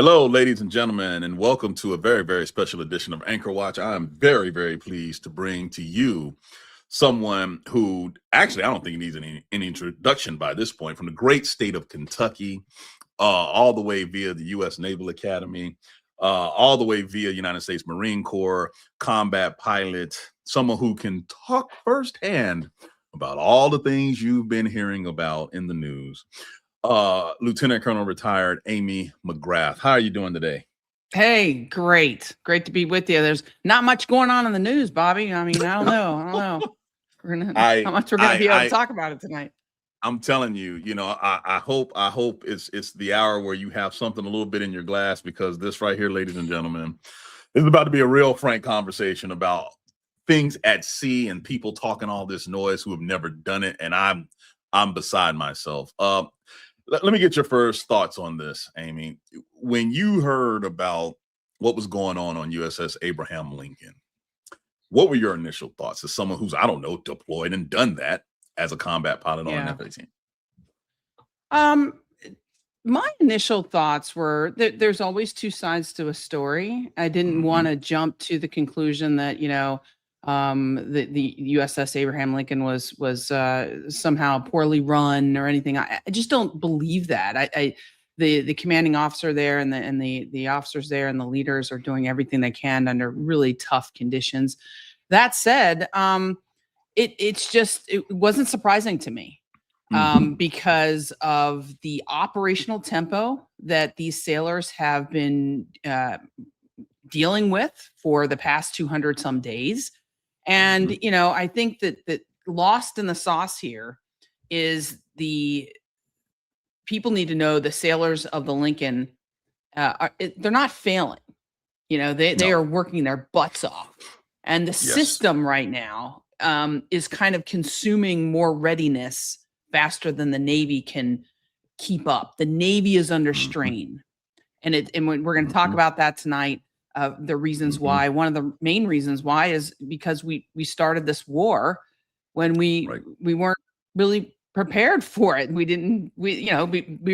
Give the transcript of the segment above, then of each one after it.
Hello, ladies and gentlemen, and welcome to a very, very special edition of Anchor Watch. I am very, very pleased to bring to you someone who actually I don't think he needs any introduction by this point, from the great state of Kentucky, all the way via the U.S. Naval Academy, all the way via United States Marine Corps, combat pilot, someone who can talk firsthand about all the things you've been hearing about in the news. Lieutenant Colonel retired Amy McGrath. How are you doing today? Hey, great to be with you. There's not much going on in the news, Bobby. I mean, I don't know. How much we're gonna be able to talk about it tonight. I'm telling you, I hope it's the hour where you have something a little bit in your glass, because this right here, ladies and gentlemen, is about to be a real frank conversation about things at sea and people talking all this noise who have never done it, and I'm beside myself. Let me get your first thoughts on this, Amy. When you heard about what was going on USS Abraham Lincoln, what were your initial thoughts as someone who's, I don't know, deployed and done that as a combat pilot on an F-18? My initial thoughts were that there's always two sides to a story. I didn't want to jump to the conclusion that, the USS Abraham Lincoln was somehow poorly run or anything. I just don't believe that. The commanding officer there and the officers there and the leaders are doing everything they can under really tough conditions. That said, it wasn't surprising to me because of the operational tempo that these sailors have been dealing with for the past 200 some days. And, I think that lost in the sauce here is the people need to know the sailors of the Lincoln, they're not failing. They are working their butts off. And the system right now is kind of consuming more readiness faster than the Navy can keep up. The Navy is under strain. And we're going to talk about that tonight. The reasons why, one of the main reasons why is because we started this war when we weren't really prepared for it. We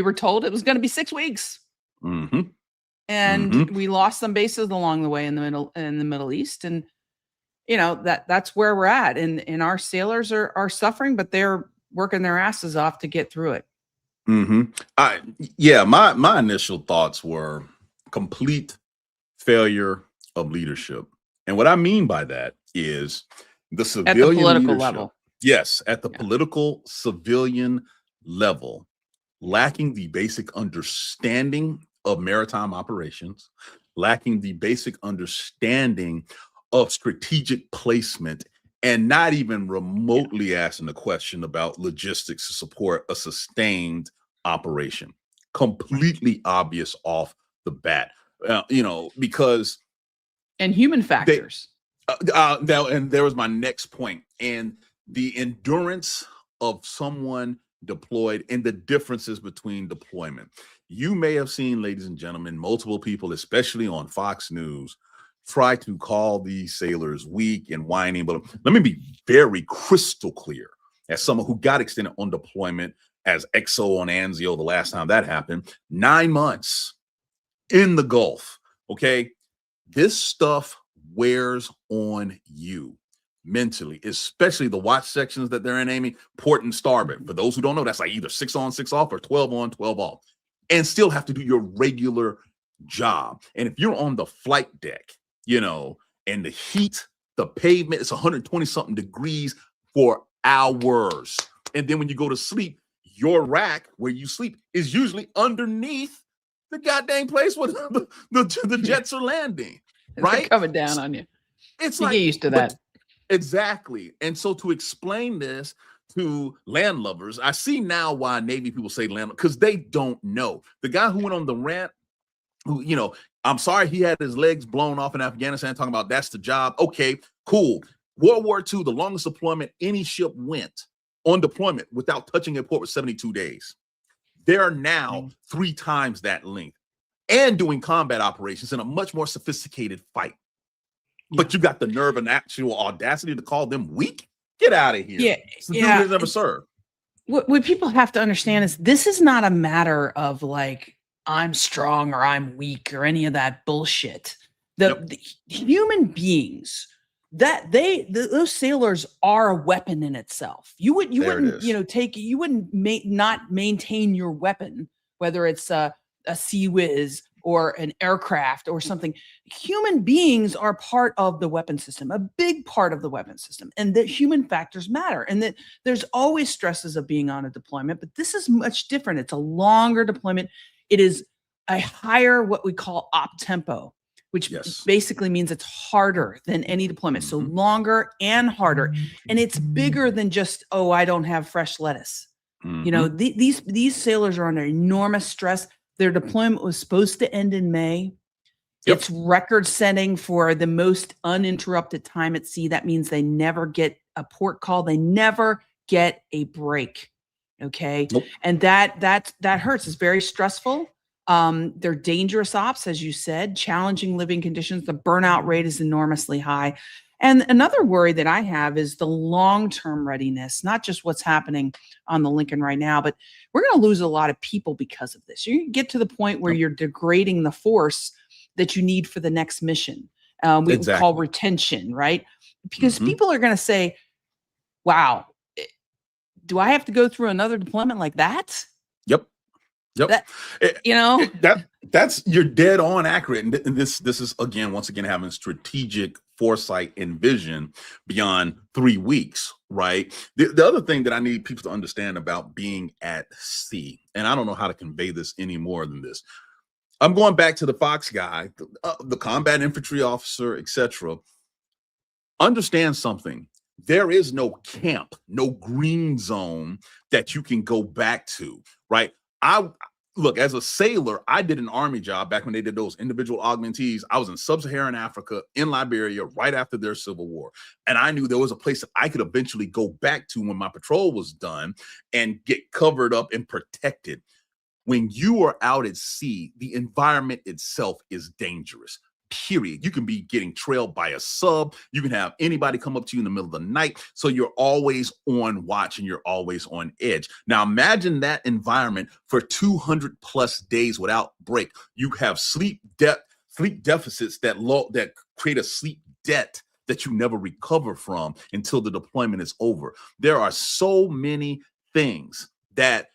were told it was going to be 6 weeks. And we lost some bases along the way in the Middle East. And, that's where we're at. And our sailors are suffering, but they're working their asses off to get through it. My initial thoughts were complete failure of leadership. And what I mean by that is the civilian at the political leadership, level. Yes, at the political civilian level, lacking the basic understanding of maritime operations, lacking the basic understanding of strategic placement, and not even remotely asking the question about logistics to support a sustained operation. Completely obvious off the bat. Because and human factors. And there was my next point, and the endurance of someone deployed and the differences between deployment. You may have seen, ladies and gentlemen, multiple people, especially on Fox News, try to call these sailors weak and whining. But let me be very crystal clear, as someone who got extended on deployment as XO on Anzio the last time that happened, 9 months in the Gulf. Okay, this stuff wears on you mentally, especially the watch sections that they're in, Amy, port and starboard. For those who don't know, that's like either 6 on, 6 off, or 12 on, 12 off, and still have to do your regular job. And if you're on the flight deck, and the heat, the pavement, it's 120 something degrees for hours. And then when you go to sleep, your rack where you sleep is usually underneath the goddamn place where the jets are landing, right? They're coming down on you. It's you like, get used to that. Exactly. And so to explain this to land lovers, I see now why Navy people say land, because they don't know. The guy who went on the rant, who, I'm sorry he had his legs blown off in Afghanistan, talking about that's the job. Okay, cool. World War II, the longest deployment any ship went on deployment without touching a port was 72 days. They're now 3 times that length and doing combat operations in a much more sophisticated fight. But you got the nerve and actual audacity to call them weak? Get out of here. Yeah. It's the dude who's never served. What people have to understand is this is not a matter of like I'm strong or I'm weak or any of that bullshit. The human beings those sailors are a weapon in itself. You wouldn't not maintain your weapon, whether it's a sea whiz or an aircraft or something. Human beings are part of the weapon system, a big part of the weapon system, and that human factors matter, and that there's always stresses of being on a deployment, but this is much different. It's a longer deployment. It is a higher, what we call op tempo, which basically means it's harder than any deployment. So longer and harder. And it's bigger than just, oh, I don't have fresh lettuce. You know, these sailors are under enormous stress. Their deployment was supposed to end in May. It's record setting for the most uninterrupted time at sea. That means they never get a port call. They never get a break. Okay. And that hurts. It's very stressful. They're dangerous ops, as you said, challenging living conditions. The burnout rate is enormously high. And another worry that I have is the long-term readiness, not just what's happening on the Lincoln right now, but we're going to lose a lot of people because of this. You get to the point where you're degrading the force that you need for the next mission. We call retention, right? Because people are going to say, wow, do I have to go through another deployment like that? Yep. That's you're dead on accurate. And this is once again having strategic foresight and vision beyond 3 weeks, right? The other thing that I need people to understand about being at sea, and I don't know how to convey this any more than this. I'm going back to the Fox guy, the combat infantry officer, etc. Understand something. There is no camp, no green zone that you can go back to, right? Look, as a sailor, I did an Army job back when they did those individual augmentees. I was in sub-Saharan Africa, in Liberia, right after their civil war. And I knew there was a place that I could eventually go back to when my patrol was done and get covered up and protected. When you are out at sea, the environment itself is dangerous. Period. You can be getting trailed by a sub. You can have anybody come up to you in the middle of the night. So you're always on watch and you're always on edge. Now imagine that environment for 200 plus days without break. You have sleep deficits that create a sleep debt that you never recover from until the deployment is over. There are so many things that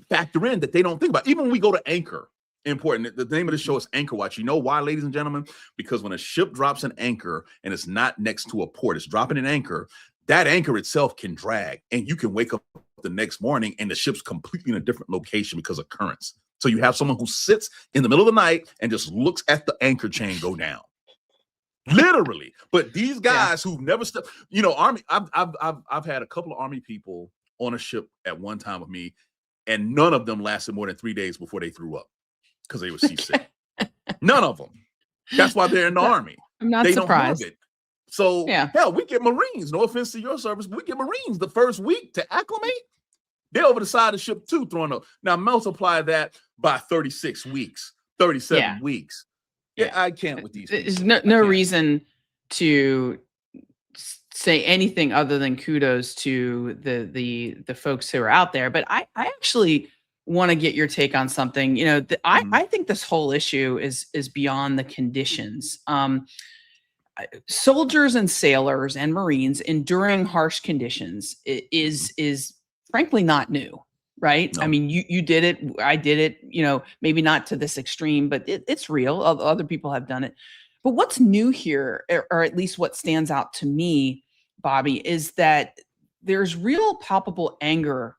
factor in that they don't think about. Even when we go to anchor. Important. The name of the show is Anchor Watch. You know why, ladies and gentlemen? Because when a ship drops an anchor and it's not next to a port, it's dropping an anchor, that anchor itself can drag. And you can wake up the next morning and the ship's completely in a different location because of currents. So you have someone who sits in the middle of the night and just looks at the anchor chain go down. Literally. But these guys who've never stepped, Army, I've had a couple of Army people on a ship at one time with me, and none of them lasted more than 3 days before they threw up. Because they were seasick. None of them. That's why they're in the Army. I'm not surprised. Don't have it. So, hell, we get Marines. No offense to your service, but we get Marines the first week to acclimate. They're over the side of the ship too, throwing up. Now, multiply that by 36 weeks, 37 weeks. I can't with these. There's no reason to say anything other than kudos to the folks who are out there. But I actually want to get your take on something. I think this whole issue is beyond the conditions. Soldiers and sailors and Marines enduring harsh conditions is frankly not new, right? No. I mean, you did it, I did it, maybe not to this extreme, but it's real. Other people have done it. But what's new here, or at least what stands out to me, Bobby, is that there's real palpable anger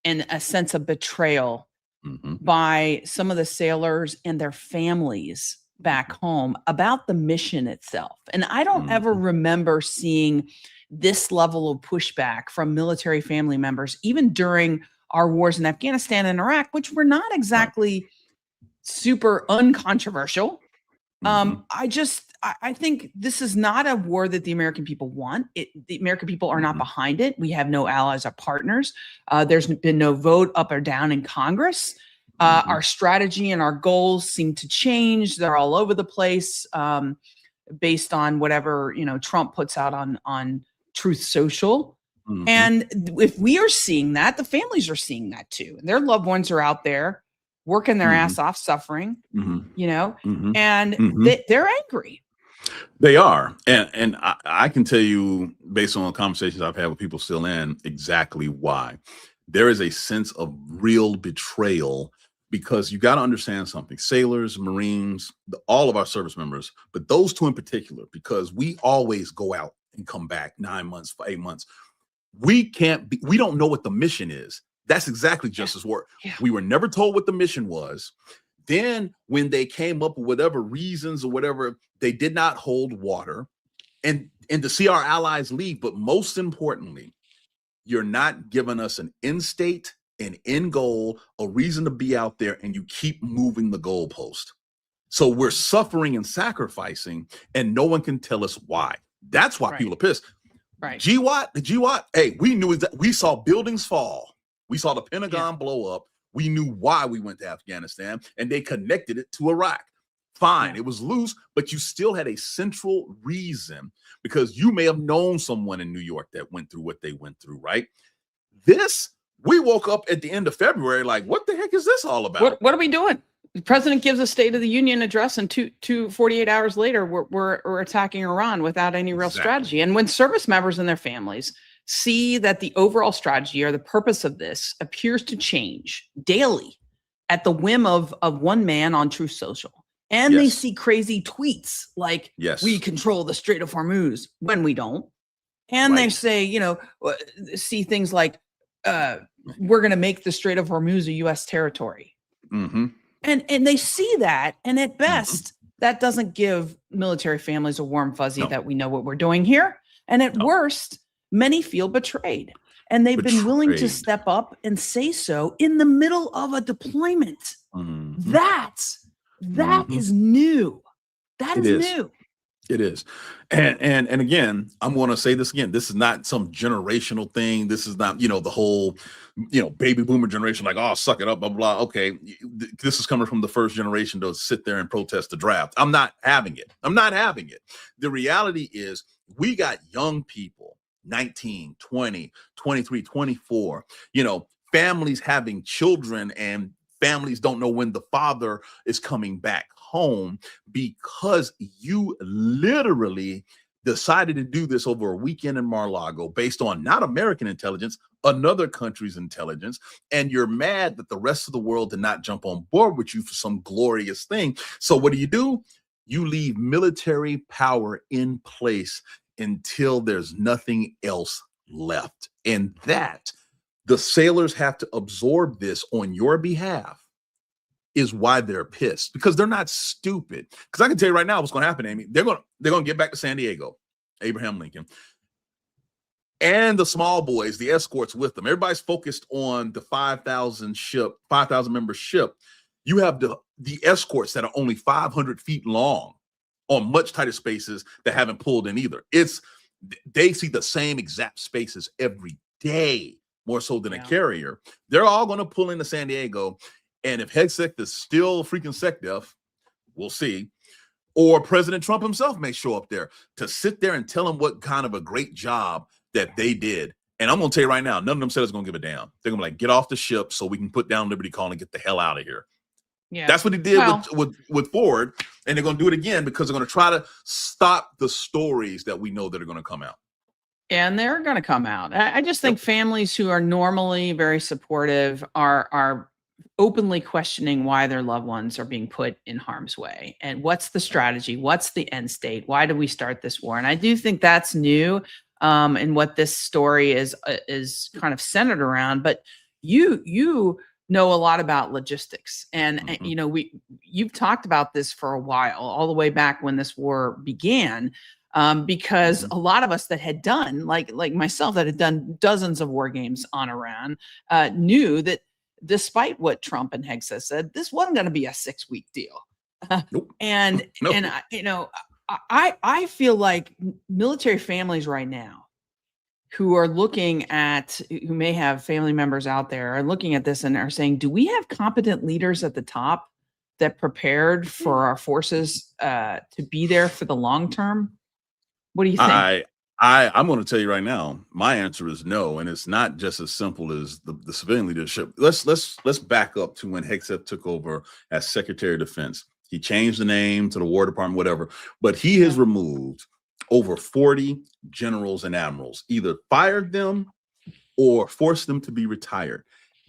and a sense of betrayal by some of the sailors and their families back home about the mission itself. And I don't ever remember seeing this level of pushback from military family members, even during our wars in Afghanistan and Iraq, which were not exactly super uncontroversial. I think this is not a war that the American people want. The American people are not behind it. We have no allies or partners. There's been no vote up or down in Congress. Our strategy and our goals seem to change. They're all over the place based on whatever Trump puts out on Truth Social. And if we are seeing that, the families are seeing that too. And their loved ones are out there working their ass off, suffering, you know, and they're angry. They are. And I can tell you, based on conversations I've had with people still in, exactly why. There is a sense of real betrayal, because you got to understand something. Sailors, Marines, all of our service members, but those two in particular, because we always go out and come back 9 months, 8 months. We don't know what the mission is. That's exactly Justice Work. Yeah. We were never told what the mission was. Then when they came up with whatever reasons or whatever, they did not hold water, and to see our allies leave. But most importantly, you're not giving us an end state, an end goal, a reason to be out there, and you keep moving the goalpost. So we're suffering and sacrificing, and no one can tell us why. That's why people are pissed. Right. GWAT, hey, we knew that we saw buildings fall. We saw the Pentagon blow up. We knew why we went to Afghanistan, and they connected it to Iraq. Fine, it was loose, but you still had a central reason, because you may have known someone in New York that went through what they went through, right? We woke up at the end of February like, what the heck is this all about? What are we doing? The president gives a State of the Union address, and 48 hours later, we're attacking Iran without any real strategy. And when service members and their families see that the overall strategy or the purpose of this appears to change daily at the whim of one man on Truth Social, and they see crazy tweets like, we control the Strait of Hormuz when we don't. And they say, see things like, we're going to make the Strait of Hormuz a U.S. territory. And they see that. And at best, that doesn't give military families a warm fuzzy that we know what we're doing here. And at worst, many feel betrayed. And they've been willing to step up and say so in the middle of a deployment. That is new. That is new. It is. And again, I'm going to say this again. This is not some generational thing. This is not, the whole, baby boomer generation, like, oh, suck it up, blah, blah. Okay. This is coming from the first generation to sit there and protest the draft. I'm not having it. The reality is we got young people, 19, 20, 23, 24, families having children, and families don't know when the father is coming back home because you literally decided to do this over a weekend in Mar-a-Lago based on not American intelligence, another country's intelligence. And you're mad that the rest of the world did not jump on board with you for some glorious thing. So what do? You leave military power in place until there's nothing else left. And that the sailors have to absorb this on your behalf is why they're pissed, because they're not stupid. Because I can tell you right now what's going to happen, Amy. They're going to get back to San Diego, Abraham Lincoln, and the small boys, the escorts with them. Everybody's focused on the 5,000 member ship. You have the escorts that are only 500 feet long on much tighter spaces that haven't pulled in either. They see the same exact spaces every day, more so than a carrier. They're all going to pull into San Diego. And if Hegseth is still freaking SecDef, we'll see. Or President Trump himself may show up there to sit there and tell him what kind of a great job that they did. And I'm going to tell you right now, none of them said it's going to give a damn. They're going to be like, get off the ship so we can put down Liberty Call and get the hell out of here. Yeah, that's what he did with Ford. And they're going to do it again because they're going to try to stop the stories that we know that are going to come out. And they're going to come out. I just think families who are normally very supportive are openly questioning why their loved ones are being put in harm's way, and what's the strategy, what's the end state, why did we start this war? And I do think that's new, and what this story is kind of centered around. But you know a lot about logistics, and you've talked about this for a while, all the way back when this war began, because a lot of us that had done, like myself, that had done dozens of war games on Iran, knew that despite what Trump and Hegseth said, this wasn't going to be a 6-week deal. And I feel like military families right now who are who may have family members out there are looking at this and are saying, do we have competent leaders at the top that prepared for our forces to be there for the long term? What do you think? I'm going to tell you right now, my answer is no, and it's not just as simple as the civilian leadership. Let's back up to when Hegseth took over as Secretary of Defense. He changed the name to the War Department, whatever, but he has removed over 40 generals and admirals, either fired them or forced them to be retired.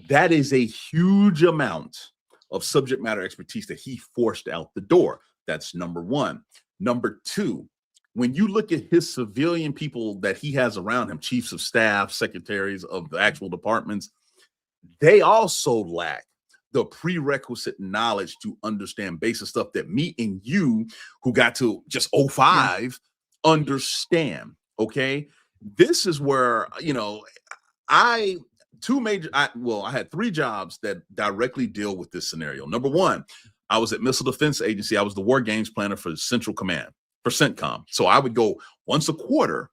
That is a huge amount of subject matter expertise that he forced out the door. That's number one. Number two, when you look at his civilian people that he has around him, chiefs of staff, secretaries of the actual departments, they also lack the prerequisite knowledge to understand basic stuff that me and you, who got to just 05, understand. Okay. This is where, I had 3 jobs that directly deal with this scenario. Number one, I was at Missile Defense Agency. I was the war games planner for Central Command, for CENTCOM. So I would go once a quarter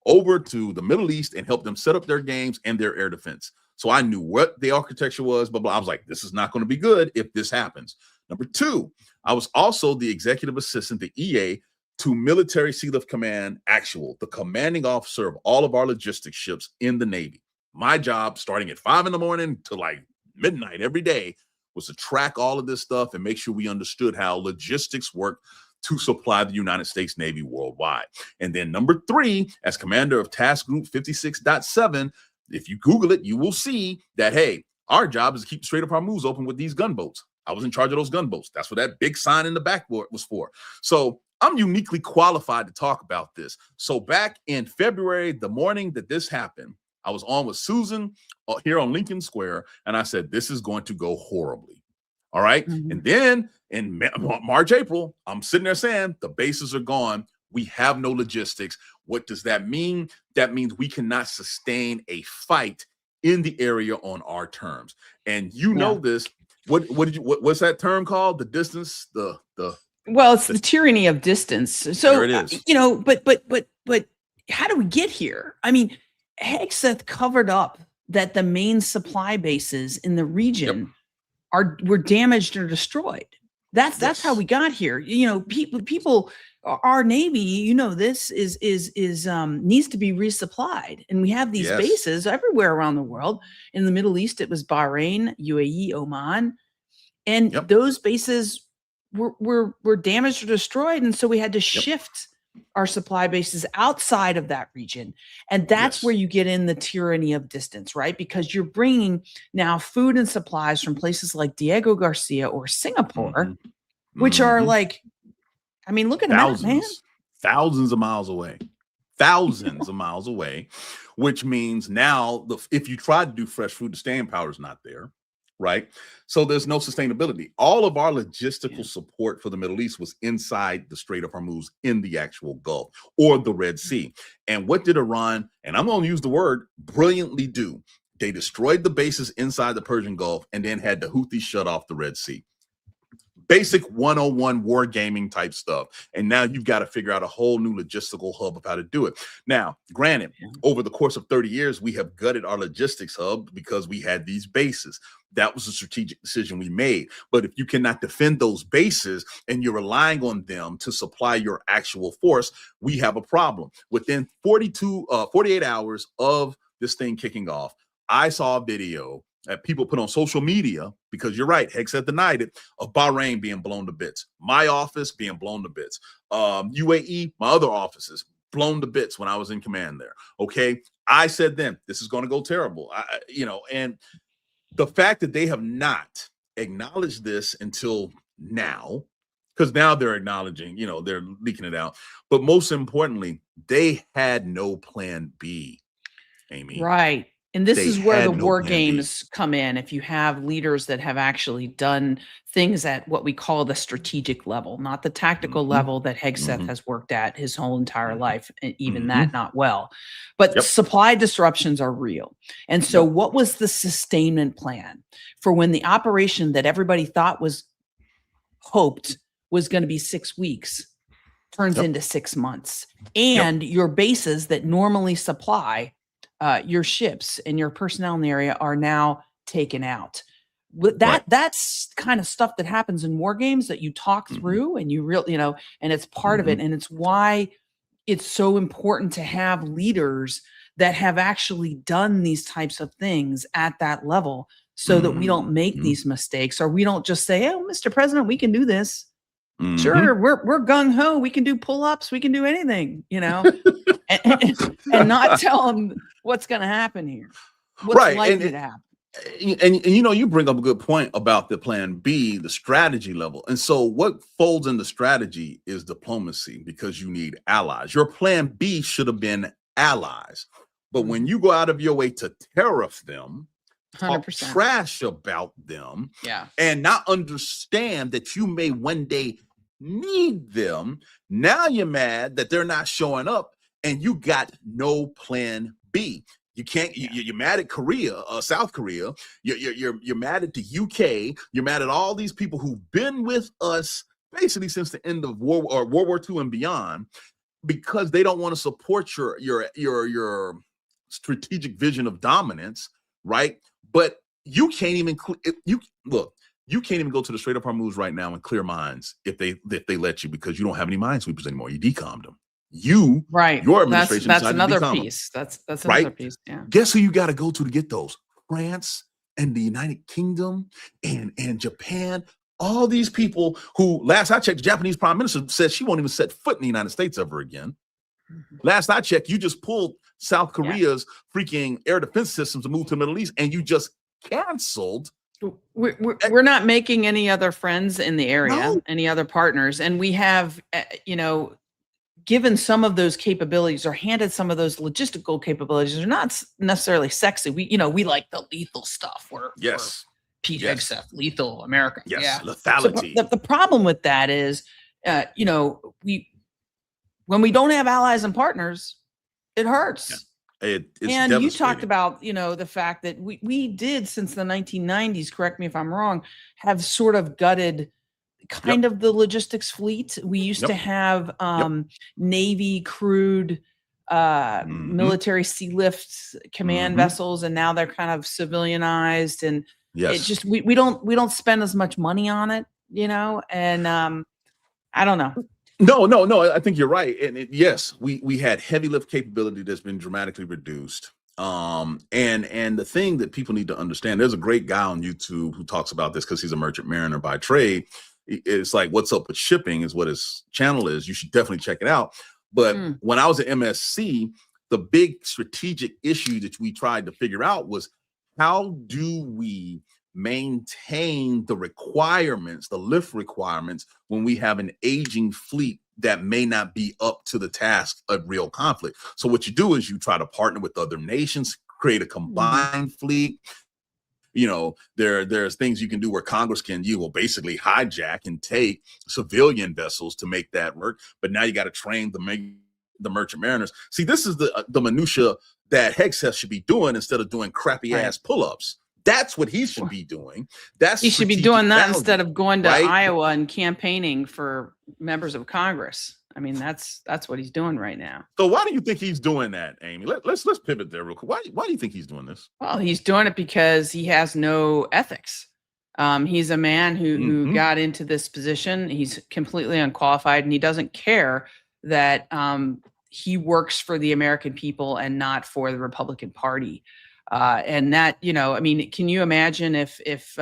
over to the Middle East and help them set up their games and their air defense. So I knew what the architecture was, blah, blah. I was like, this is not going to be good if this happens. Number two, I was also the executive assistant, the EA, to Military Sea Lift Command Actual, the commanding officer of all of our logistics ships in the Navy. My job, starting at 5 a.m. to like midnight every day, was to track all of this stuff and make sure we understood how logistics worked to supply the United States Navy worldwide. And then number 3, as commander of Task Group 56.7, if you Google it, you will see that, hey, our job is to keep the Strait of Hormuz open with these gunboats. I was in charge of those gunboats. That's what that big sign in the backboard was for. So I'm uniquely qualified to talk about this. So back in February, the morning that this happened, I was on with Susan here on Lincoln Square, and I said, this is going to go horribly. All right. And then in March, April, I'm sitting there saying the bases are gone. We have no logistics. What does that mean? That means we cannot sustain a fight in the area on our terms. And you know this. What's that term called? The distance, well, it's the tyranny of distance. So there it is. But how do we get here? I mean, Hegseth covered up that the main supply bases in the region were damaged or destroyed. That's how we got here. People, our Navy, this is needs to be resupplied, and we have these bases everywhere around the world. In the Middle East, it was Bahrain, UAE, Oman, and those bases were damaged or destroyed, and so we had to shift our supply bases outside of that region. And that's where you get in the tyranny of distance, right? Because you're bringing now food and supplies from places like Diego Garcia or Singapore, which are like, I mean, look at that, man. Thousands of miles away. Thousands of miles away, which means now if you try to do fresh food, the staying power is not there. Right. So there's no sustainability. All of our logistical support for the Middle East was inside the Strait of Hormuz in the actual Gulf or the Red Sea. And what did Iran, and I'm going to use the word brilliantly, do? They destroyed the bases inside the Persian Gulf and then had the Houthis shut off the Red Sea. Basic 101 war gaming type stuff. And now you've got to figure out a whole new logistical hub of how to do it. Now, granted, over the course of 30 years, we have gutted our logistics hub because we had these bases. That was a strategic decision we made. But if you cannot defend those bases and you're relying on them to supply your actual force, we have a problem. Within 48 hours of this thing kicking off, I saw a video that people put on social media, because you're right, Hegseth denied it, of Bahrain being blown to bits. My office being blown to bits. UAE, my other offices, blown to bits when I was in command there. Okay. I said then, this is going to go terrible. And the fact that they have not acknowledged this until now, because now they're acknowledging, they're leaking it out. But most importantly, they had no plan B, Amy. Right. And this is where the war games come in. If you have leaders that have actually done things at what we call the strategic level, not the tactical level that Hegseth has worked at his whole entire life, and even that not well. But supply disruptions are real. And so what was the sustainment plan for when the operation that everybody thought was hoped was going to be 6 weeks turns into 6 months? And your bases that normally supply your ships and your personnel in the area are now taken out. That's kind of stuff that happens in war games that you talk through and you really, and it's part of it. And it's why it's so important to have leaders that have actually done these types of things at that level so that we don't make these mistakes, or we don't just say, oh, Mr. President, we can do this. Sure, we're gung-ho, we can do pull-ups, we can do anything, and not tell them what's going to happen here, what's likely to happen. And you bring up a good point about the plan B, the strategy level. And so what folds into strategy is diplomacy, because you need allies. Your plan B should have been allies. But when you go out of your way to tariff them, 100%. talk trash about them, and not understand that you may one day need them, now you're mad that they're not showing up and you got no plan B. You can't. You're mad at Korea, South Korea. You're mad at the UK. You're mad at all these people who've been with us basically since the end of World War II and beyond, because they don't want to support your strategic vision of dominance, right? But you can't even you can't even go to the Strait of Hormuz right now and clear mines if they let you, because you don't have any minesweepers anymore. You decommed them. Your administration. That's another piece. That's another piece. Yeah. Guess who you got to go to get those? France and the United Kingdom and Japan. All these people who, last I checked, the Japanese prime minister said she won't even set foot in the United States ever again. Last I checked, you just pulled South Korea's freaking air defense systems to move to the Middle East, and you just canceled. We're not making any other friends in the area, any other partners, and we have, given some of those capabilities, or handed some of those logistical capabilities. They're not necessarily sexy. We like the lethal stuff. We're Pete Hegseth, lethal America. Lethality. So the problem with that is, when we don't have allies and partners, it hurts. It's and you talked about, the fact that we did, since the 1990s, correct me if I'm wrong, have sort of gutted kind of the logistics fleet. We used to have Navy crewed military sea lift command vessels, and now they're kind of civilianized, and it just we don't spend as much money on it, and I don't know. No, I think you're right. And yes, we had heavy lift capability that's been dramatically reduced. And the thing that people need to understand, there's a great guy on YouTube who talks about this because he's a merchant mariner by trade. It's like, what's up with shipping is what his channel is. You should definitely check it out. But when I was at MSC, the big strategic issue that we tried to figure out was, how do we maintain the requirements, the lift requirements, when we have an aging fleet that may not be up to the task of real conflict? So what you do is you try to partner with other nations, create a combined fleet. There's things you can do where Congress can, basically hijack and take civilian vessels to make that work. But now you got to train the merchant mariners. See, this is the minutia that Hegseth should be doing instead of doing crappy ass pull-ups. That's what he should be doing. He should be doing that instead of going to Iowa and campaigning for members of Congress. I mean, that's what he's doing right now. So why do you think he's doing that, Amy? Let's pivot there real quick. Why do you think he's doing this? Well, he's doing it because he has no ethics. He's a man who got into this position. He's completely unqualified, and he doesn't care that he works for the American people and not for the Republican Party. And that, can you imagine if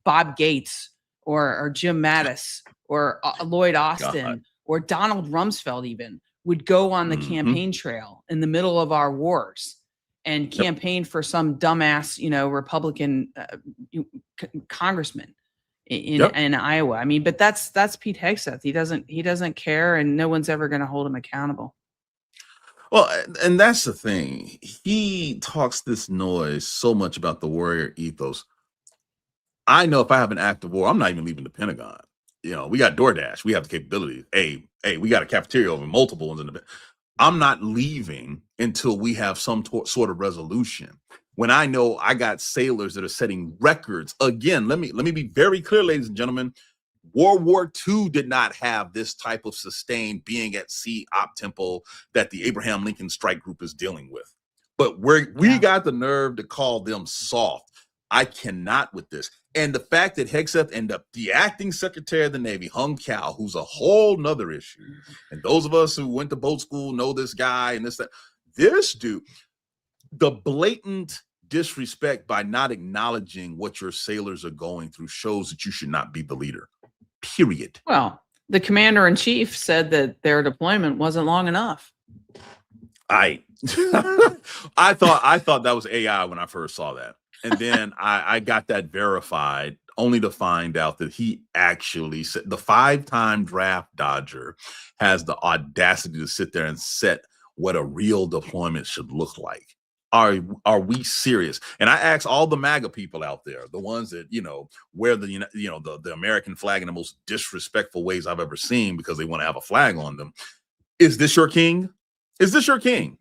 Bob Gates or Jim Mattis or Lloyd Austin or Donald Rumsfeld even would go on the campaign trail in the middle of our wars and campaign for some dumbass, Republican congressman in Iowa? I mean, but that's Pete Hegseth. He doesn't care, and no one's ever going to hold him accountable. Well, and that's the thing. He talks this noise so much about the warrior ethos. I know if I have an act of war, I'm not even leaving the Pentagon. We got DoorDash. We have the capability. Hey, we got a cafeteria over multiple ones in the. I'm not leaving until we have some sort of resolution. When I know I got sailors that are setting records. Again, let me be very clear, ladies and gentlemen. World War II did not have this type of sustained being at sea op tempo that the Abraham Lincoln strike group is dealing with. But we got the nerve to call them soft. I cannot with this. And the fact that Hegseth and the acting Secretary of the Navy, Hung Cao, who's a whole nother issue. And those of us who went to boat school know this guy and this dude, the blatant disrespect by not acknowledging what your sailors are going through shows that you should not be the leader, period. Well, the commander-in-chief said that their deployment wasn't long enough. I thought that was AI when I first saw that. And then I got that verified only to find out that he actually said the 5-time draft dodger has the audacity to sit there and set what a real deployment should look like. Are we serious? And I asked all the MAGA people out there, the ones that, wear the American flag in the most disrespectful ways I've ever seen because they want to have a flag on them. Is this your king? Is this your king?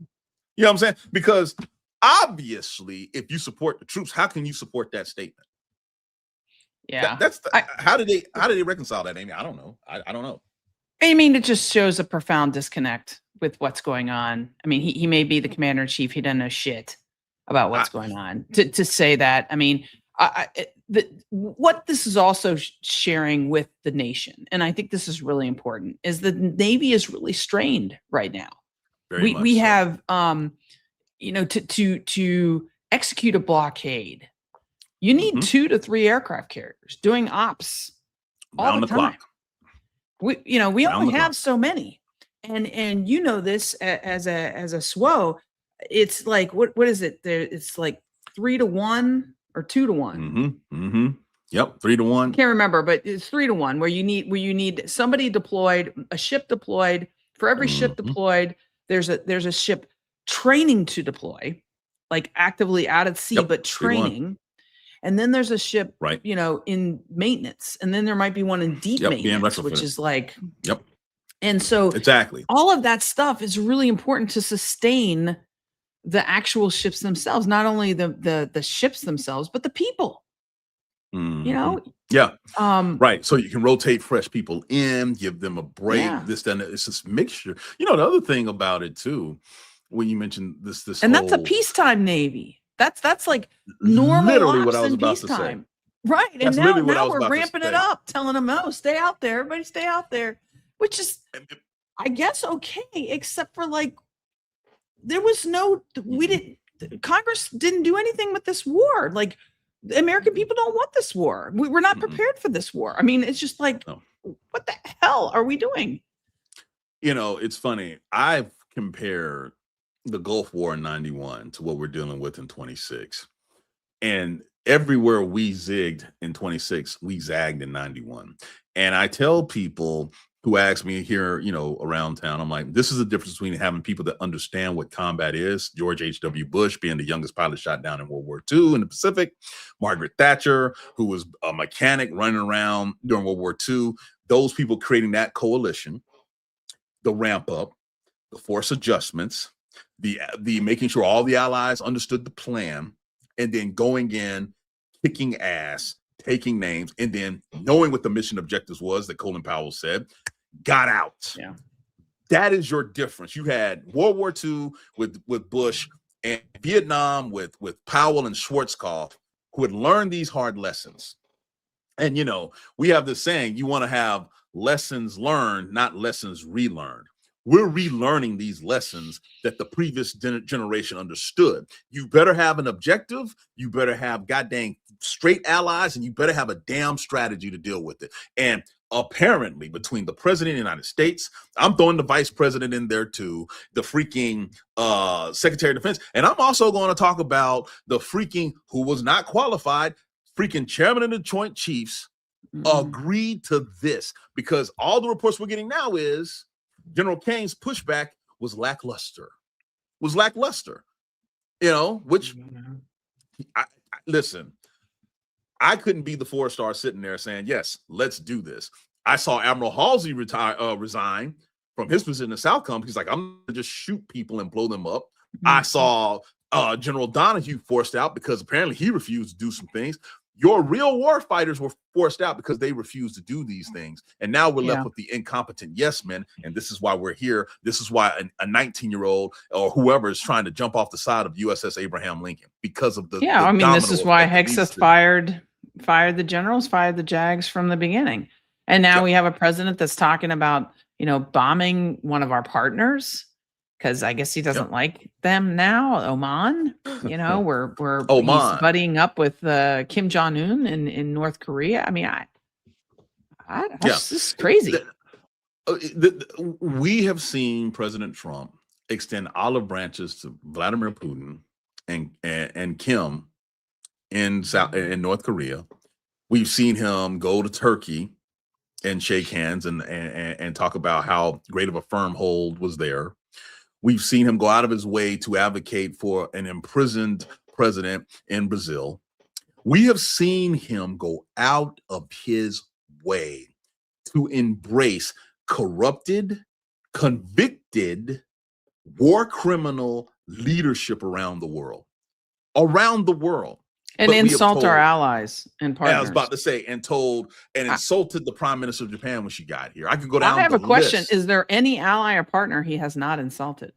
You know what I'm saying? Because obviously, if you support the troops, how can you support that statement? Yeah. How did they reconcile that, Amy? I don't know. I don't know. I mean, it just shows a profound disconnect with what's going on. I mean, he may be the commander in chief. He doesn't know shit about what's going on. To say that, I mean, what this is also sharing with the nation, and I think this is really important, is the Navy is really strained right now. We have, to execute a blockade, you need 2 to 3 aircraft carriers doing ops all the time. We only have so many, and this as a SWO, it's like what is it? It's like 3 to 1 or 2 to 1. Yep, 3 to 1. Can't remember, but it's 3 to 1 where you need somebody deployed, a ship deployed. For every ship deployed, there's a ship training to deploy, like actively out at sea, but training. And then there's a ship, in maintenance. And then there might be one in deep maintenance, which is like, And so exactly all of that stuff is really important to sustain the actual ships themselves, not only the ships themselves, but the people, Yeah. Right. So you can rotate fresh people in, give them a break. Yeah. It's this mixture. The other thing about it too, when you mentioned this, and that's a peacetime Navy. That's like normal literally ops what I was in about to say. peacetime. Right. And now we're ramping it up, telling them, oh, stay out there. Everybody stay out there, which is, I guess, okay, except for Congress didn't do anything with this war. Like, the American people don't want this war. We're not prepared for this war. I mean, it's just like, what the hell are we doing? It's funny. I've compared the Gulf War in 91 to what we're dealing with in 26. And everywhere we zigged in 26, we zagged in 91. And I tell people who ask me here, around town, I'm like, this is the difference between having people that understand what combat is. George H.W. Bush being the youngest pilot shot down in World War II in the Pacific. Margaret Thatcher, who was a mechanic running around during World War II. Those people creating that coalition, the ramp up, the force adjustments, the making sure all the allies understood the plan, and then going in, kicking ass, taking names, and then knowing what the mission objectives was that Colin Powell said, got out. Yeah. That is your difference. You had World War II with Bush, and Vietnam with Powell and Schwarzkopf, who had learned these hard lessons. And, we have this saying, you want to have lessons learned, not lessons relearned. We're relearning these lessons that the previous generation understood. You better have an objective. You better have goddamn straight allies, and you better have a damn strategy to deal with it. And apparently, between the president of the United States, I'm throwing the vice president in there too, the freaking Secretary of Defense, and I'm also going to talk about the freaking, who was not qualified, freaking chairman of the Joint Chiefs, agreed to this, because all the reports we're getting now is General Kane's pushback was lackluster, which, listen, I couldn't be the 4-star sitting there saying, yes, let's do this. I saw Admiral Halsey resign from his position in Southcom. He's like, I'm going to just shoot people and blow them up. I saw General Donahue forced out because apparently he refused to do some things. Your real war fighters were forced out because they refused to do these things. And now we're left with the incompetent yes men. And this is why we're here. This is why a 19-year-old or whoever is trying to jump off the side of USS Abraham Lincoln because of the this is why Hegseth fired fired the generals, fired the JAGs from the beginning. And now we have a president that's talking about, bombing one of our partners because I guess he doesn't like them now. Oman, he's Oman. buddying up with Kim Jong-un in North Korea. I mean, this is crazy. We have seen President Trump extend olive branches to Vladimir Putin and Kim in North Korea. We've seen him go to Turkey and shake hands and talk about how great of a firm hold was there. We've seen him go out of his way to advocate for an imprisoned president in Brazil. We have seen him go out of his way to embrace corrupted, convicted, war criminal leadership around the world. And insult our allies and partners. I was about to say, insulted the prime minister of Japan when she got here. I could go down. I have a question. Is there any ally or partner he has not insulted?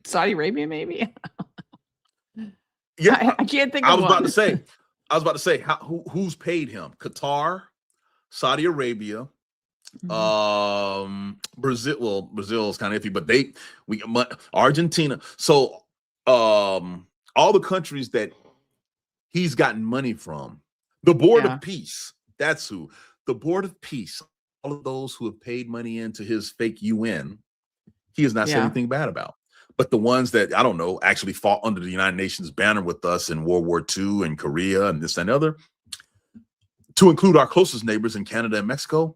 Saudi Arabia, maybe? Yeah, I can't think of I was about to say, who's paid him? Qatar, Saudi Arabia, Brazil. Well, Brazil is kind of iffy, but Argentina. So all the countries that he's gotten money from, the Board of Peace. That's who. The Board of Peace. All of those who have paid money into his fake UN, he has not said anything bad about. But the ones that, I don't know, actually fought under the United Nations banner with us in World War II and Korea and this and other, to include our closest neighbors in Canada and Mexico,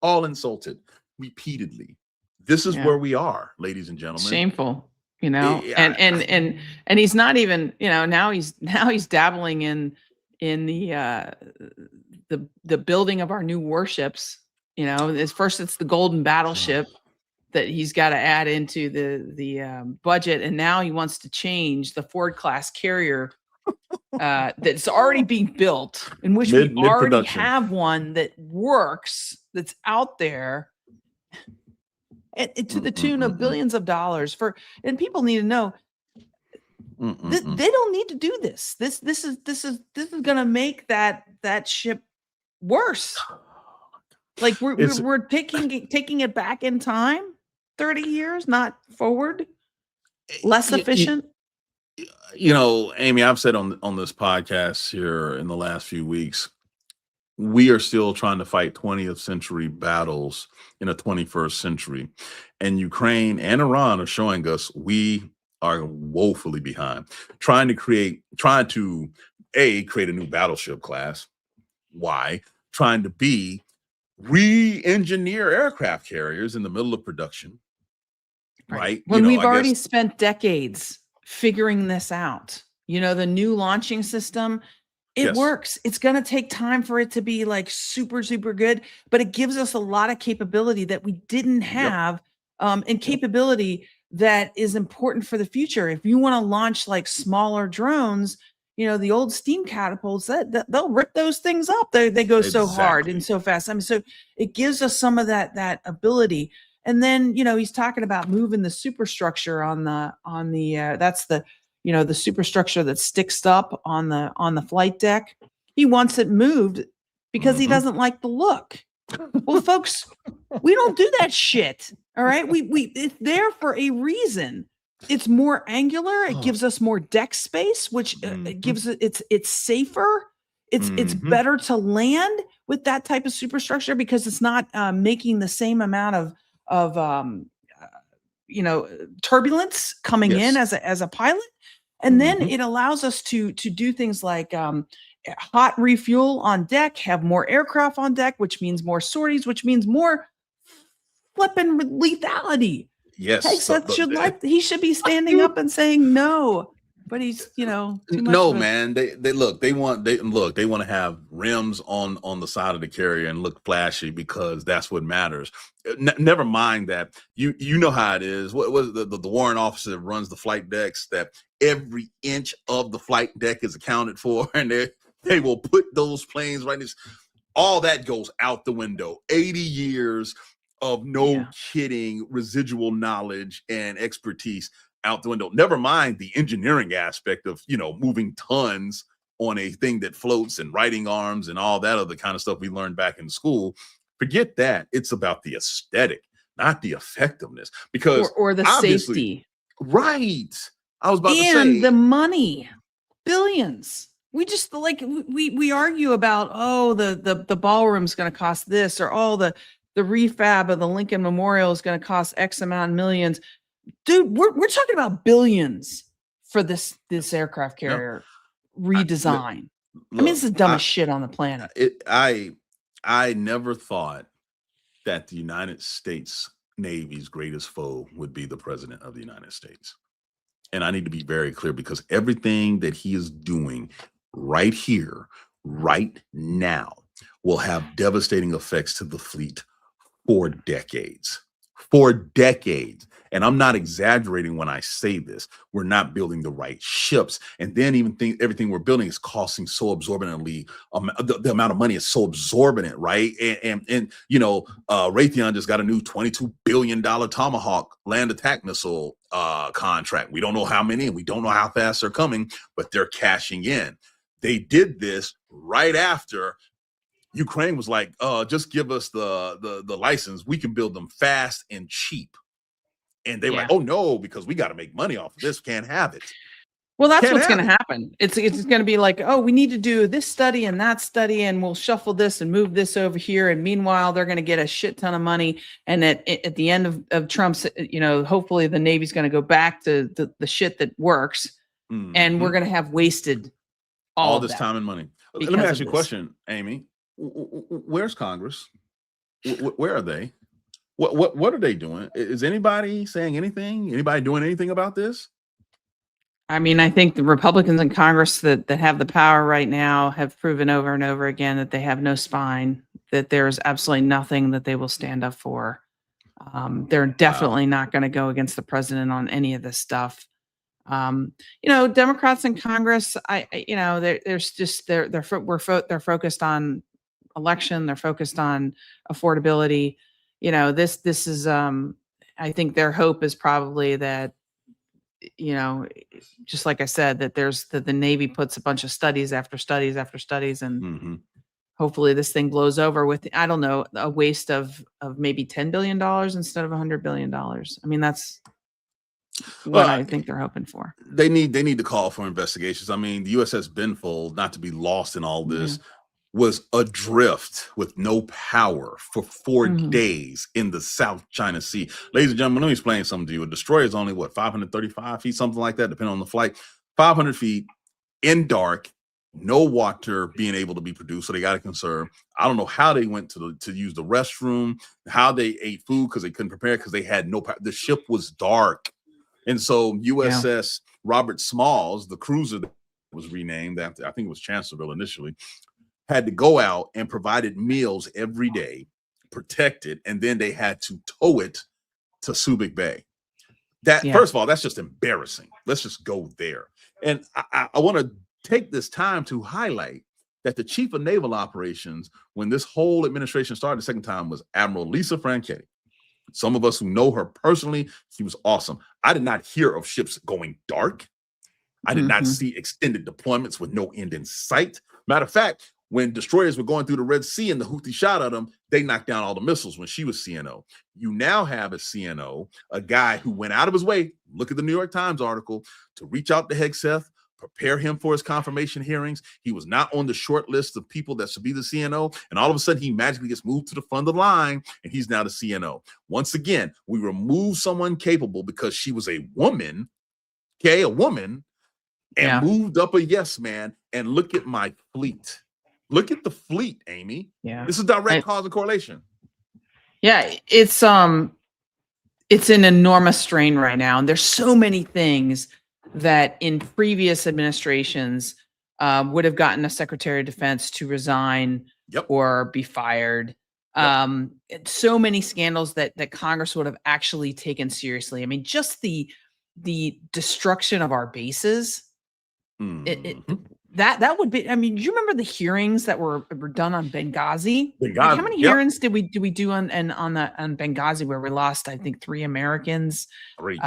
all insulted repeatedly. This is where we are, ladies and gentlemen. Shameful, and he's not even, now he's dabbling in the building of our new warships. First it's the Golden Battleship that he's got to add into the budget, and now he wants to change the Ford class carrier that's already being built, in which we already have one that works, that's out there, and to the tune of billions of dollars and people need to know they don't need to do this. This is going to make that ship worse. Like we're taking it back in time 30 years, not forward, less efficient. Amy, I've said on this podcast here in the last few weeks, we are still trying to fight 20th century battles in a 21st century. And Ukraine and Iran are showing us we are woefully behind. Trying to create a new battleship class. Why? Trying to re-engineer aircraft carriers in the middle of production. Right. When we've already spent decades figuring this out. The new launching system, it works. It's going to take time for it to be like super, super good, but it gives us a lot of capability that we didn't have, and capability that is important for the future. If you want to launch like smaller drones, the old steam catapults, that they'll rip those things up. They go so hard and so fast. I mean, so it gives us some of that ability. And then, he's talking about moving the superstructure on the that's the, the superstructure that sticks up on the flight deck. He wants it moved because he doesn't like the look. Well, folks, we don't do that shit. All right. It's there for a reason. It's more angular. It gives us more deck space, which it gives it's safer. It's better to land with that type of superstructure because it's not making the same amount of turbulence coming in as a pilot. And then it allows us to do things like hot refuel on deck, have more aircraft on deck, which means more sorties, which means more flipping lethality. Yes. Hegseth he should be standing up and saying no, but he's too much. No, man. They want to have rims on the side of the carrier and look flashy because that's what matters. Never mind that you know how it is. What was the warrant officer that runs the flight decks, that every inch of the flight deck is accounted for, and they will put those planes right. All that goes out the window. 80 years of kidding residual knowledge and expertise out the window. Never mind the engineering aspect of, moving tons on a thing that floats and writing arms and all that other kind of stuff we learned back in school. Forget that. It's about the aesthetic, not the effectiveness, because or the obviously, safety. Right. I was about to And say the money, billions. We just we argue about, oh, the ballroom's going to cost this, or oh, the refab of the Lincoln Memorial is going to cost X amount of millions. Dude, we're talking about billions for this aircraft carrier redesign. I mean, it's the dumbest shit on the planet. I never thought that the United States Navy's greatest foe would be the president of the United States. And I need to be very clear, because everything that he is doing right here, right now, will have devastating effects to the fleet for decades. For decades. And I'm not exaggerating when I say this. We're not building the right ships. And then everything we're building is costing so absorbently. The amount of money is so absorbent, right? And Raytheon just got a new $22 billion Tomahawk land attack missile contract. We don't know how many, and we don't know how fast they're coming, but they're cashing in. They did this right after Ukraine was like, just give us the license. We can build them fast and cheap. And they were like, oh no, because we got to make money off of this. Can't have it. Well, that's what's going to happen. It's going to be like, oh, we need to do this study and that study, and we'll shuffle this and move this over here. And meanwhile, they're going to get a shit ton of money. And at the end of Trump's, hopefully the Navy's going to go back to the shit that works. Mm-hmm. And we're going to have wasted all this time and money. Let me ask you a question, Amy. Where's Congress? Where are they? What are they doing? Is anybody saying anything? Anybody doing anything about this? I mean, I think the Republicans in Congress that have the power right now have proven over and over again that they have no spine, that there's absolutely nothing that they will stand up for. They're definitely not going to go against the president on any of this stuff. Democrats in Congress, they're focused on election. They're focused on affordability. This is, I think their hope is probably that, just like I said, that the Navy puts a bunch of studies after studies after studies, and hopefully this thing blows over with, I don't know, a waste of maybe $10 billion instead of $100 billion. I mean, that's what I think they're hoping for. They need to call for investigations. I mean, the USS Benfold, not to be lost in all this, was adrift with no power for 4 days in the South China Sea. Ladies and gentlemen, let me explain something to you. A destroyer is only 535 feet, something like that, depending on the flight. 500 feet in dark, no water being able to be produced, so they got to conserve. I don't know how they went to use the restroom, how they ate food because they couldn't prepare because they had no power. The ship was dark, and so USS Robert Smalls, the cruiser that was renamed after, I think it was Chancellorsville initially, had to go out and provided meals every day, protected, and then they had to tow it to Subic Bay. First of all, that's just embarrassing. Let's just go there. And I want to take this time to highlight that the chief of naval operations, when this whole administration started the second time, was Admiral Lisa Franchetti. Some of us who know her personally, she was awesome. I did not hear of ships going dark. I did not see extended deployments with no end in sight. Matter of fact, when destroyers were going through the Red Sea and the Houthi shot at them, they knocked down all the missiles when she was CNO. You now have a CNO, a guy who went out of his way, look at the New York Times article, to reach out to Hegseth, prepare him for his confirmation hearings. He was not on the short list of people that should be the CNO. And all of a sudden, he magically gets moved to the front of the line, and he's now the CNO. Once again, we remove someone capable because she was a woman, and moved up a yes man. And look at my fleet. Look at the fleet, Amy. Yeah. This is direct cause and correlation. Yeah, it's an enormous strain right now. And there's so many things that in previous administrations would have gotten a Secretary of Defense to resign or be fired. So many scandals that Congress would have actually taken seriously. I mean, just the destruction of our bases. that would be, I mean, do you remember the hearings that were done on Benghazi? Like, how Benghazi, many yep. hearings did we do on Benghazi, where we lost, I think, 3 Americans, Great.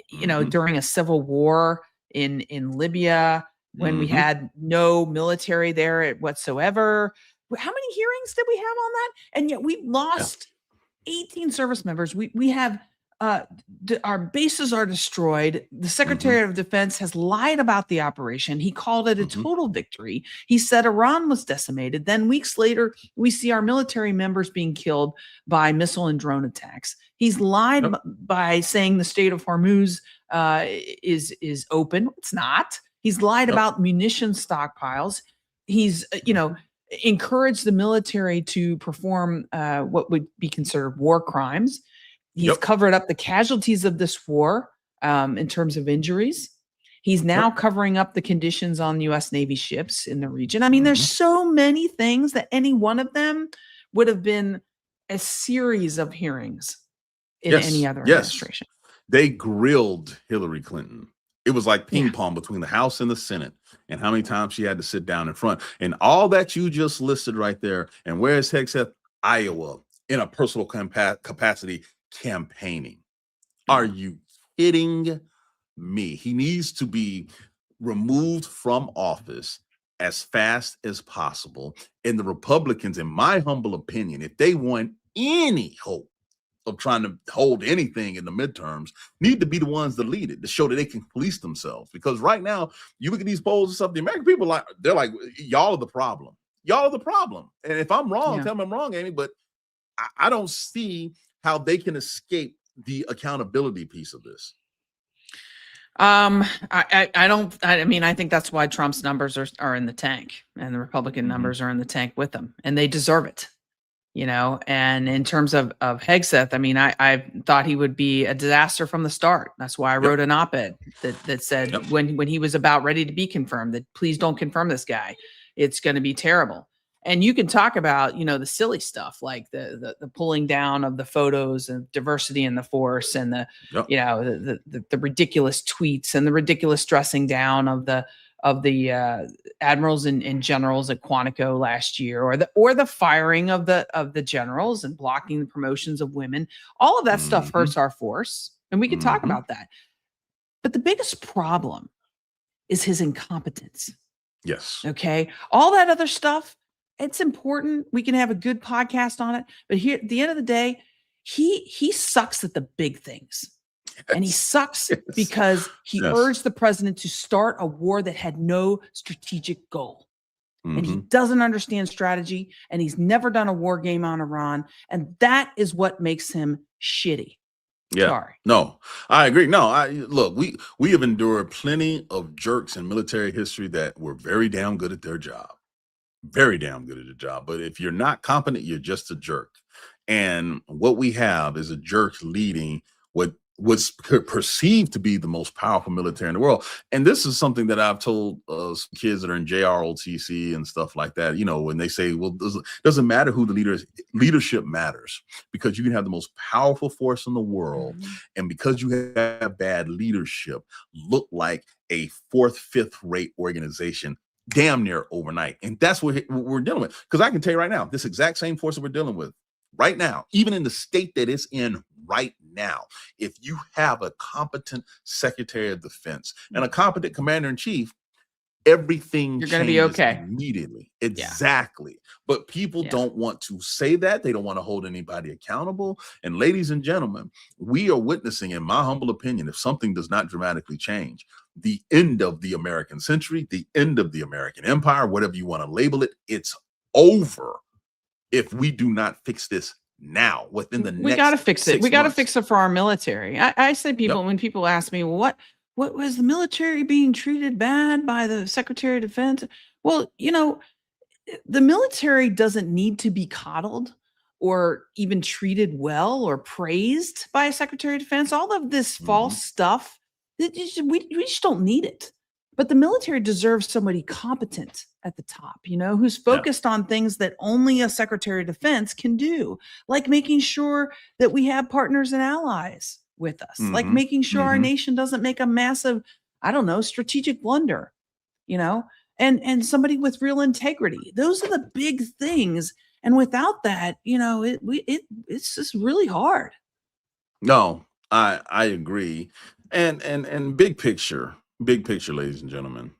you know, during a civil war in Libya, when we had no military there whatsoever. How many hearings did we have on that? And yet we lost 18 service members. We have our bases are destroyed. The Secretary of Defense has lied about the operation. He called it a total victory. He said Iran was decimated. Then weeks later, we see our military members being killed by missile and drone attacks. He's lied by saying the Strait of Hormuz is open. It's not. He's lied about munition stockpiles. He's, you know, encouraged the military to perform what would be considered war crimes. He's covered up the casualties of this war in terms of injuries. He's now covering up the conditions on U.S. Navy ships in the region. I mean, there's so many things that any one of them would have been a series of hearings in any other administration. They grilled Hillary Clinton. It was like ping pong between the House and the Senate, and how many times she had to sit down in front. And all that you just listed right there. And where's Hegseth? Iowa, in a personal capacity, campaigning. Are you kidding me? He needs to be removed from office as fast as possible. And the Republicans, in my humble opinion, if they want any hope of trying to hold anything in the midterms, need to be the ones that lead it, to show that they can police themselves. Because right now, you look at these polls and stuff, the American people, they're like, y'all are the problem. Y'all are the problem. And if I'm wrong, tell me I'm wrong, Amy, but I don't see how they can escape the accountability piece of this. I mean, I think that's why Trump's numbers are in the tank, and the Republican numbers are in the tank with them, and they deserve it, you know. And in terms of Hegseth, I mean, I thought he would be a disaster from the start. That's why I wrote an op-ed that said when he was about ready to be confirmed, that please don't confirm this guy. It's going to be terrible. And you can talk about, you know, the silly stuff like the pulling down of the photos of diversity in the force, and the you know, the ridiculous tweets, and the ridiculous dressing down of the admirals and generals at Quantico last year, or the firing of the generals and blocking the promotions of women. All of that stuff hurts our force, and we can talk about that. But the biggest problem is his incompetence. Yes. Okay. All that other stuff, it's important. We can have a good podcast on it. But here, at the end of the day, he sucks at the big things. And he sucks because he urged the president to start a war that had no strategic goal. And he doesn't understand strategy, and he's never done a war game on Iran. And that is what makes him shitty. Yeah. Sorry. No, I agree. No, look, we have endured plenty of jerks in military history that were very damn good at their job. Very damn good at the job. But if you're not competent, you're just a jerk. And what we have is a jerk leading what was perceived to be the most powerful military in the world. And this is something that I've told some kids that are in JROTC and stuff like that. You know, when they say, well, doesn't matter who the leader is, leadership matters, because you can have the most powerful force in the world. And because you have bad leadership, look like a fourth, fifth rate organization damn near overnight. And that's what we're dealing with. Because I can tell you right now, this exact same force that we're dealing with right now, even in the state that it's in right now, if you have a competent Secretary of Defense and a competent Commander-in-Chief, everything you're going to be okay immediately. Exactly. But people don't want to say that. They don't want to hold anybody accountable. And ladies and gentlemen, we are witnessing, in my humble opinion, if something does not dramatically change, the end of the American century, the end of the American empire, whatever you want to label it. It's over if we do not fix this now, within the next. We got to fix it. We got to fix it for our military. I say when people ask me, well, what was the military being treated bad by the Secretary of Defense? Well, you know, the military doesn't need to be coddled or even treated well or praised by a Secretary of Defense. All of this false stuff, we just don't need it. But the military deserves somebody competent at the top, you know, who's focused on things that only a Secretary of Defense can do, like making sure that we have partners and allies with us, like making sure our nation doesn't make a massive, I don't know, strategic blunder, you know. and somebody with real integrity. Those are the big things. And without that, it's just really hard. No, I agree. And big picture, ladies and gentlemen,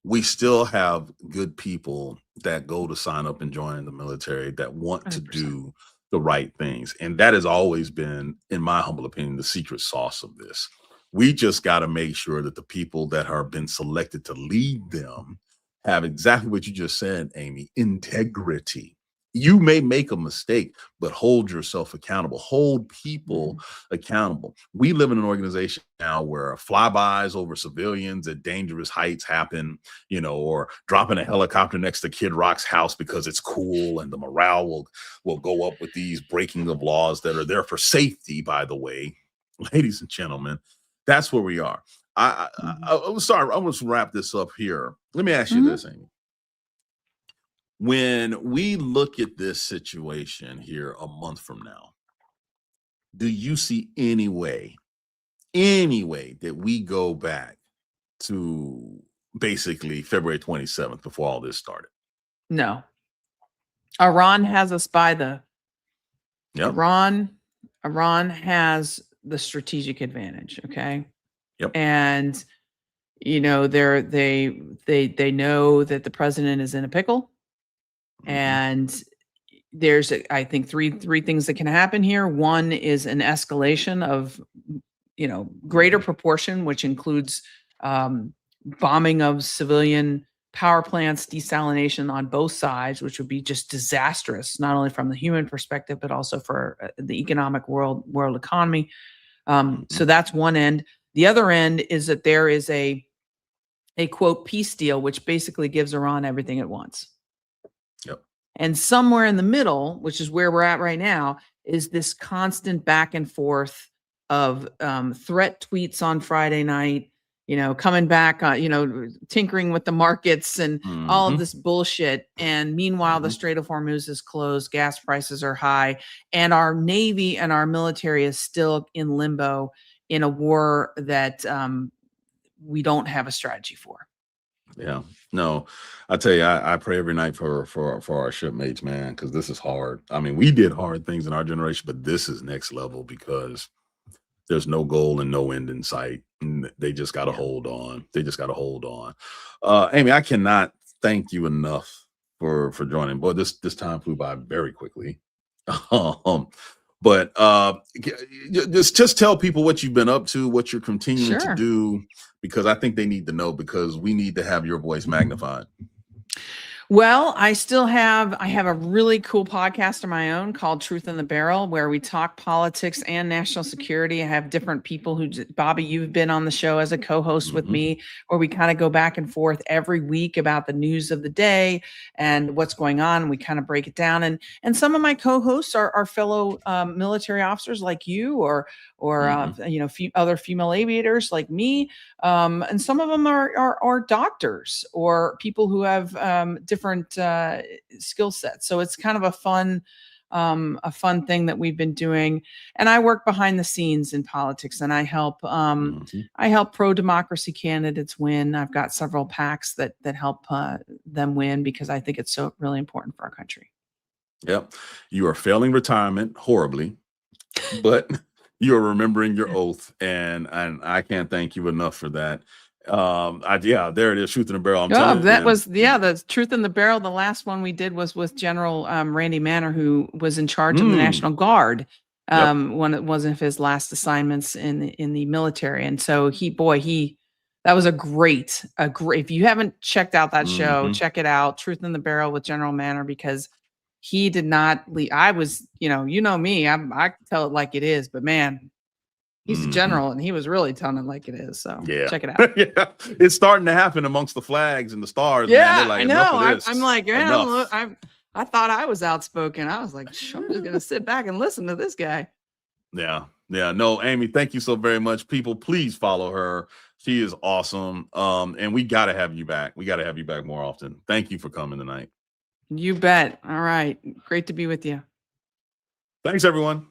we still have good people that go to sign up and join the military that want to 100%. do the right things. And that has always been, in my humble opinion, the secret sauce of this. We just got to make sure that the people that have been selected to lead them have exactly what you just said, Amy, integrity. You may make a mistake, but hold yourself accountable. Hold people accountable. We live in an organization now where flybys over civilians at dangerous heights happen, or dropping a helicopter next to Kid Rock's house because it's cool, and the morale will go up with these breaking of laws that are there for safety, by the way. Ladies and gentlemen, that's where we are. I'm sorry, I'm going to wrap this up here. Let me ask you this, Amy. When we look at this situation here a month from now, do you see any way that we go back to basically February 27th before all this started? No. Iran has us by the Yep. Iran has the strategic advantage. Okay. Yep. And they know that the president is in a pickle. And there's, I think, three things that can happen here. One is an escalation of, greater proportion, which includes bombing of civilian power plants, desalination on both sides, which would be just disastrous, not only from the human perspective, but also for the economic world economy. So that's one end. The other end is that there is a quote peace deal, which basically gives Iran everything it wants. Yep. And somewhere in the middle, which is where we're at right now, is this constant back and forth of threat tweets on Friday night, coming back, tinkering with the markets and all of this bullshit. And meanwhile, the Strait of Hormuz is closed, gas prices are high, and our Navy and our military is still in limbo in a war that we don't have a strategy for. Yeah, no, I tell you, I pray every night for our shipmates, man, because this is hard. I mean, we did hard things in our generation, but this is next level because there's no goal and no end in sight. And they just got to hold on. They just got to hold on. Amy, I cannot thank you enough for joining. Boy, this time flew by very quickly. But just tell people what you've been up to, what you're continuing to do, because I think they need to know, because we need to have your voice magnified. Well, I have a really cool podcast of my own called Truth in the Barrel, where we talk politics and national security. I have different people Bobby, you've been on the show as a co-host with me, where we kind of go back and forth every week about the news of the day and what's going on. And we kind of break it down. And some of my co-hosts are fellow military officers like you, or other female aviators like me. And some of them are doctors or people who have different skill sets. So it's kind of a fun thing that we've been doing. And I work behind the scenes in politics, and I help pro-democracy candidates win. I've got several PACs that help them win, because I think it's so really important for our country. Yep. You are failing retirement horribly, but you're remembering your oath, and I can't thank you enough for that. There it is, Truth in the Barrel. The Truth in the Barrel. The last one we did was with General Randy Manner, who was in charge of the National Guard when it wasn't his last assignments in the military. And so that was a great, if you haven't checked out that show, check it out, Truth in the Barrel with General Manner, because he did not leave. I was, me, I tell it like it is, but man, he's a general, and he was really telling it like it is. So check it out. Yeah, it's starting to happen amongst the flags and the stars. Yeah, man. Like, I know. I'm like, I thought I was outspoken. I was like, I'm just gonna sit back and listen to this guy. Yeah. No, Amy, thank you so very much. People, please follow her. She is awesome. And we got to have you back. We got to have you back more often. Thank you for coming tonight. You bet. All right. Great to be with you. Thanks, everyone.